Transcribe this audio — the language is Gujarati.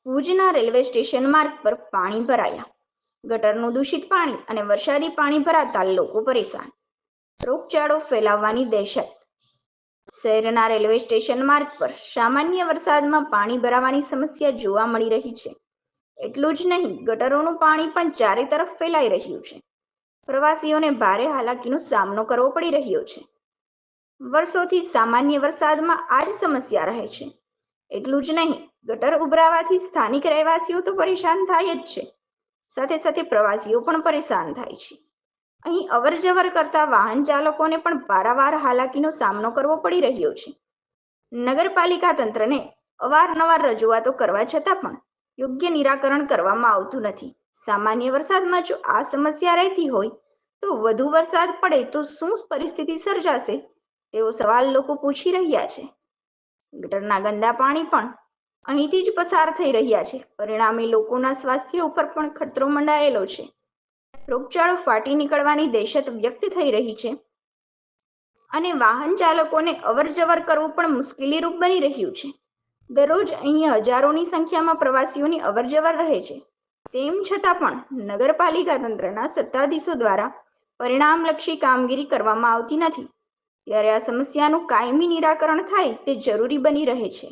ભુજના રેલવે સ્ટેશન માર્ગ પર પાણી ભરાયા. ગટરનું દૂષિત પાણી અને વરસાદી પાણી ભરાતા લોકો પરેશાન. રોગચાળો ફેલાવવાની દહેશત. શહેરના રેલવે સ્ટેશન માર્ગ પર સામાન્ય વરસાદમાં પાણી ભરાવાની સમસ્યા જોવા મળી રહી છે. એટલું જ નહીં, ગટરોનું પાણી પણ ચારે તરફ ફેલાઈ રહ્યું છે. પ્રવાસીઓને ભારે હાલાકીનો સામનો કરવો પડી રહ્યો છે. વર્ષોથી સામાન્ય વરસાદમાં આ જ સમસ્યા રહે છે. એટલું જ નહીં, ગટર ઉભરાવાથી સ્થાનિક રહેવાસીઓ તો પરેશાન થાય જ છે, સાથે સાથે પ્રવાસીઓ પણ પરેશાન થાય છે. અહીં અવરજવર કરતા વાહન ચાલકોને પણ પારાવાર હાલાકીનો સામનો કરવો પડી રહ્યો છે. નગરપાલિકા તંત્રને અવારનવાર રજૂઆતો કરવા છતાં પણ યોગ્ય નિરાકરણ કરવામાં આવતું નથી. સામાન્ય વરસાદમાં જો આ સમસ્યા રહેતી હોય તો વધુ વરસાદ પડે તો શું પરિસ્થિતિ સર્જાશે તેવો સવાલ લોકો પૂછી રહ્યા છે. ગટરના ગંદા પાણી પણ અહીંથી જ પસાર થઈ રહ્યા છે. પરિણામે લોકોના સ્વાસ્થ્ય ઉપર પણ ખતરો મંડાયેલો છે. રોગચાળો ફાટી નીકળવાની દહેશત વ્યક્ત થઈ રહી છે અને વાહન ચાલકોને અવરજવર કરવું પણ મુશ્કેલીરૂપ બની રહ્યું છે. દરરોજ અહીં હજારોની સંખ્યામાં પ્રવાસીઓની અવરજવર રહે છે. તેમ છતાં પણ નગરપાલિકા તંત્રના સત્તાધીશો દ્વારા પરિણામલક્ષી કામગીરી કરવામાં આવતી નથી. ત્યારે આ સમસ્યાનું કાયમી નિરાકરણ થાય તે જરૂરી બની રહે છે.